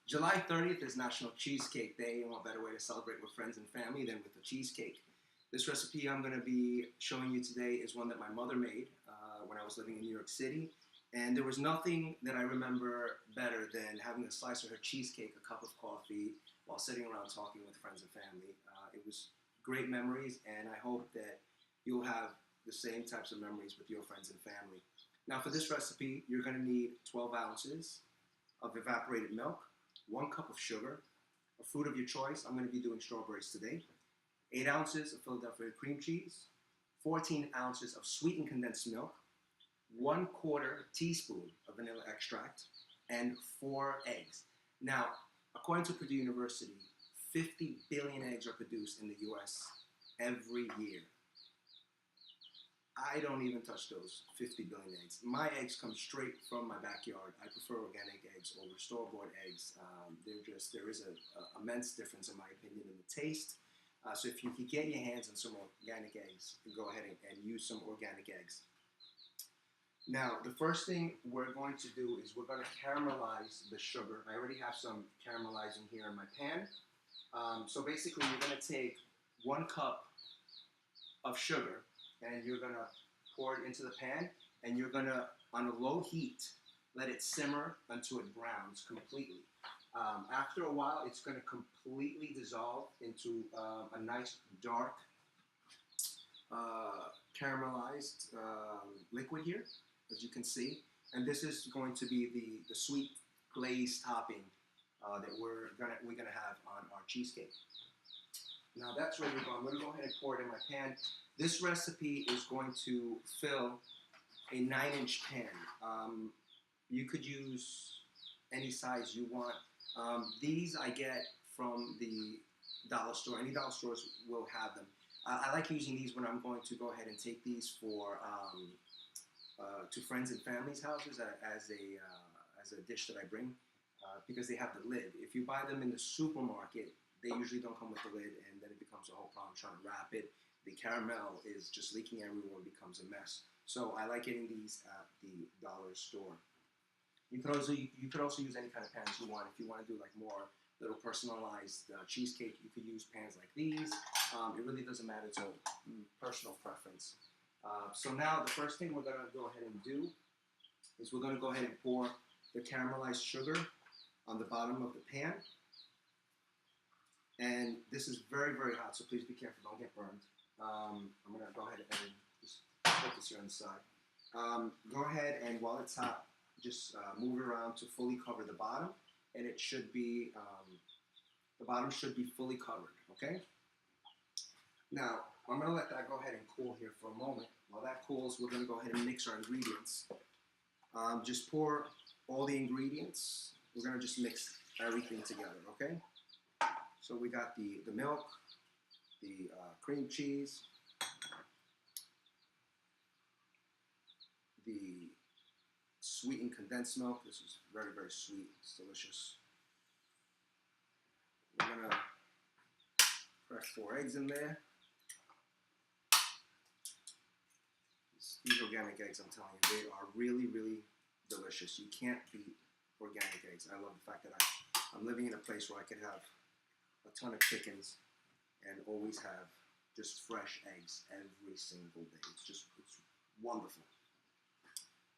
July 30th is National Cheesecake Day, and what better way to celebrate with friends and family than with a cheesecake? This recipe I'm going to be showing you today is one that my mother made when I was living in New York City. And there was nothing that I remember better than having a slice of her cheesecake, a cup of coffee, while sitting around talking with friends and family. It was great memories, and I hope that you'll have the same types of memories with your friends and family. Now for this recipe, you're going to need 12 ounces of evaporated milk, 1 cup of sugar, a fruit of your choice. I'm going to be doing strawberries today. 8 ounces of Philadelphia cream cheese, 14 ounces of sweetened condensed milk, 1/4 teaspoon of vanilla extract, and 4 eggs. Now, according to Purdue University, 50 billion eggs are produced in the US every year. I don't even touch those 50 billion eggs. My eggs come straight from my backyard. I prefer organic eggs over store-bought eggs. There is an immense difference in my opinion in the taste. So if you can get your hands on some organic eggs, go ahead and use some organic eggs. Now, the first thing we're going to do is we're going to caramelize the sugar. I already have some caramelizing here in my pan. So basically, you're going to take 1 cup of sugar, and you're going to pour it into the pan, and you're going to, on a low heat, let it simmer until it browns completely. After a while, it's going to completely dissolve into a nice dark caramelized liquid here, as you can see. And this is going to be the sweet glazed topping that we're gonna have on our cheesecake. Now that's ready to go. I'm gonna go ahead and pour it in my pan. This recipe is going to fill a 9-inch pan. You could use any size you want. These I get from the dollar store. Any dollar stores will have them. I like using these when I'm going to go ahead and take these for to friends and family's houses as a dish that I bring because they have the lid. If you buy them in the supermarket, they usually don't come with the lid, and then it becomes a whole problem trying to wrap it. The caramel is just leaking everywhere and becomes a mess. So I like getting these at the dollar store. You could also use any kind of pans you want. If you want to do like more little personalized cheesecake, you could use pans like these. It really doesn't matter. It's a personal preference. So now the first thing we're going to go ahead and do is we're going to go ahead and pour the caramelized sugar on the bottom of the pan. And this is very, very hot, so please be careful. Don't get burned. I'm going to go ahead and just put this here on the side. Go ahead and while it's hot, just move it around to fully cover the bottom. And it should be, the bottom should be fully covered, okay? Now, I'm going to let that go ahead and cool here for a moment. While that cools, we're going to go ahead and mix our ingredients. Just pour all the ingredients. We're going to just mix everything together, okay? So we got the milk, the cream cheese, the sweetened condensed milk. This is very, very sweet. It's delicious. We're going to crack 4 eggs in there. These organic eggs, I'm telling you, they are really, really delicious. You can't beat organic eggs. I love the fact that I'm living in a place where I can have a ton of chickens and always have just fresh eggs every single day. It's wonderful.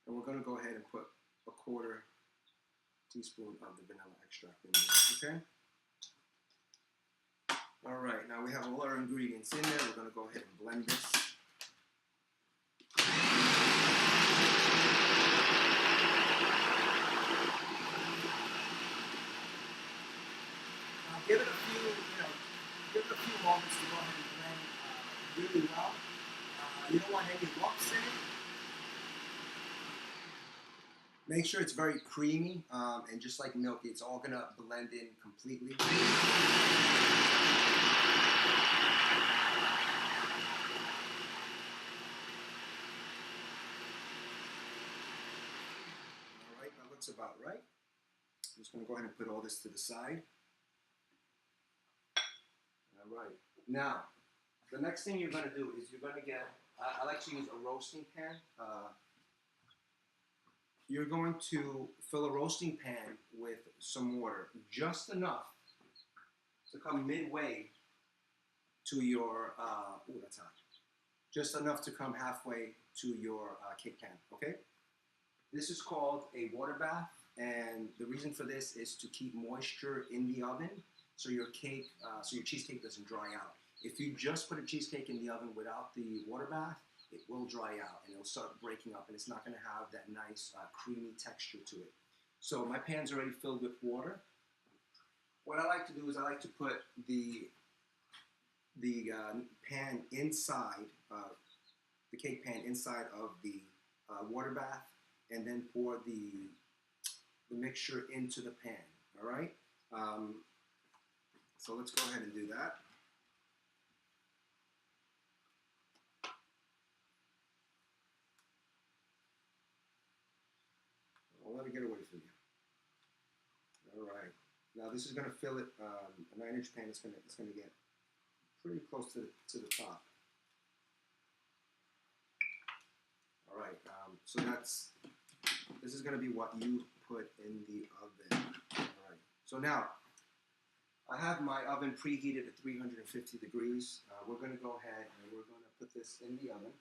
And we're going to go ahead and put a 1/4 teaspoon of the vanilla extract in there, okay? All right, now we have all our ingredients in there. We're going to go ahead and blend this. Give it a few moments to go ahead and blend really well. You don't want any lumps in it. Make sure it's very creamy, and just like milk, it's all gonna blend in completely. All right, that looks about right. I'm just gonna go ahead and put all this to the side. All right. Now, the next thing you're going to do is you're going to get, I like to use a roasting pan. you're going to fill a roasting pan with some water, just enough to come midway to your, that's hot. Just enough to come halfway to your cake pan, okay? This is called a water bath, and the reason for this is to keep moisture in the oven so your cake, so your cheesecake doesn't dry out. If you just put a cheesecake in the oven without the water bath, it will dry out and it'll start breaking up and it's not going to have that nice creamy texture to it. So my pan's already filled with water. What I like to do is I like to put the pan inside, the cake pan inside of the water bath, and then pour the mixture into the pan, all right? So let's go ahead and do that. I'll let it get away from you. All right. Now this is going to fill it. A 9-inch pan is going to get pretty close to the top. All right. So this is going to be what you put in the oven. All right. So now I have my oven preheated at 350 degrees. We're going to go ahead and we're going to put this in the oven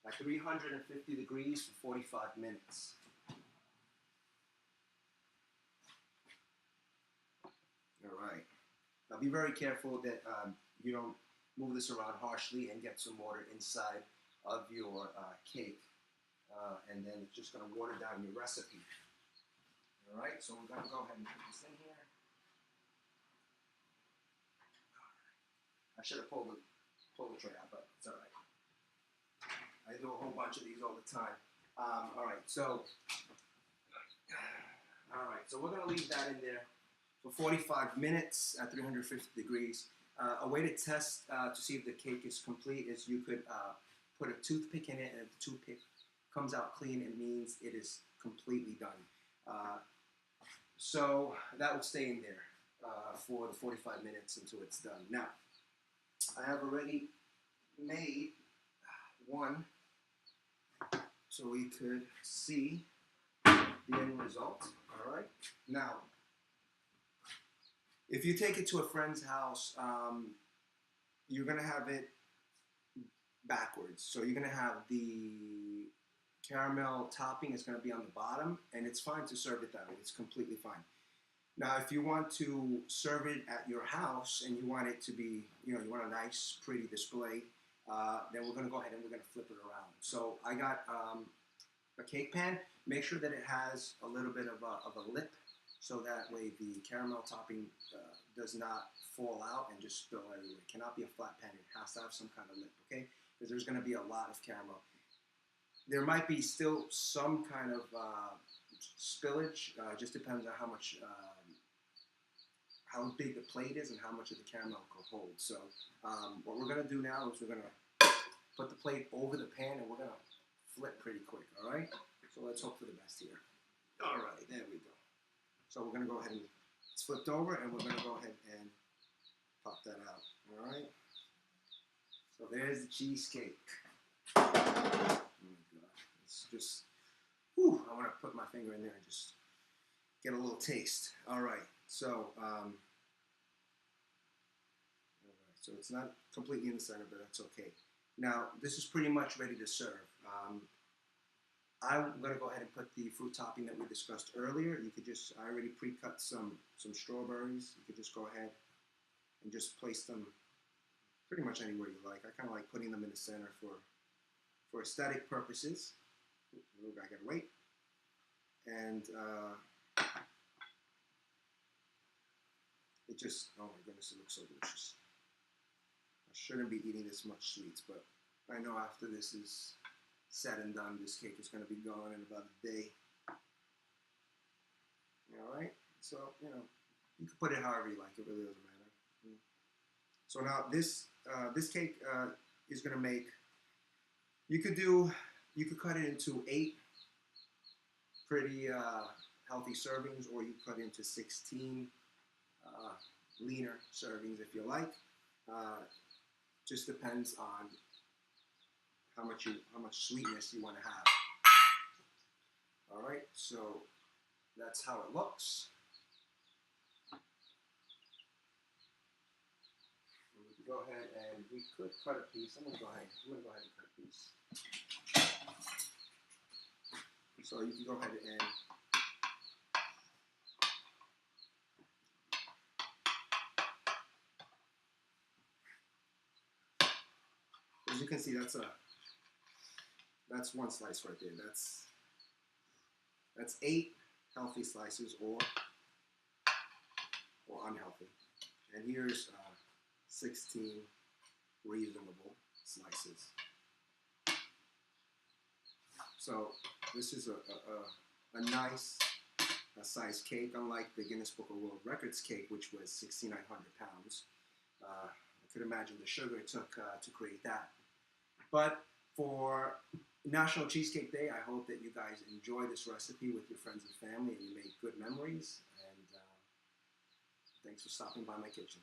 at 350 degrees for 45 minutes. All right. Now be very careful that you don't move this around harshly and get some water inside of your cake. And then it's just going to water down your recipe. All right, so we're going to go ahead and put this in here. I should have pulled the tray out, but it's all right. I do a whole bunch of these all the time. All right, so we're going to leave that in there for 45 minutes at 350 degrees. A way to test to see if the cake is complete is you could put a toothpick in it, and if the toothpick comes out clean, it means it is completely done. So that will stay in there for the 45 minutes until it's done. Now, I have already made one so we could see the end result. All right. Now, if you take it to a friend's house, you're going to have it backwards. So you're going to have the caramel topping is going to be on the bottom, and it's fine to serve it that way. It's completely fine. Now, if you want to serve it at your house and you want it to be, you want a nice, pretty display, then we're going to go ahead and we're going to flip it around. So I got a cake pan. Make sure that it has a little bit of a lip, so that way the caramel topping does not fall out and just spill everywhere. It cannot be a flat pan. It has to have some kind of lip, okay? Because there's going to be a lot of caramel. There might be still some kind of spillage. Just depends on how much, how big the plate is and how much of the caramel it will hold. So what we're going to do now is we're going to put the plate over the pan and we're going to flip pretty quick, all right? So let's hope for the best here. All right, there we go. So we're going to go ahead and it's flipped over, and we're going to go ahead and pop that out, all right? So there's the cheesecake. Oh my God, it's just, whew, I want to put my finger in there and just get a little taste. All right, so, so it's not completely in the center, but that's okay. Now, this is pretty much ready to serve. I'm going to go ahead and put the fruit topping that we discussed earlier. You could just, I already pre-cut some strawberries. You could just go ahead and just place them pretty much anywhere you like. I kind of like putting them in the center for aesthetic purposes. I gotta wait. And it just, oh my goodness, it looks so delicious. I shouldn't be eating this much sweets, but I know after this is said and done, this cake is going to be gone in about a day. All right, so you can put it however you like. It really doesn't matter. So now this cake is going to make. You could cut it into 8 pretty healthy servings, or you cut it into 16 leaner servings if you like. Just depends on how much sweetness you want to have. All right, so that's how it looks. We can go ahead and we could cut a piece. I'm gonna go ahead and cut a piece. So you can go ahead and as you can see, that's one slice right there. That's 8 healthy slices or unhealthy, and here's 16 reasonable slices. So this is a nice size cake, unlike the Guinness Book of World Records cake, which was 6,900 pounds. I could imagine the sugar it took to create that. But for National Cheesecake Day, I hope that you guys enjoy this recipe with your friends and family and you make good memories. And thanks for stopping by my kitchen.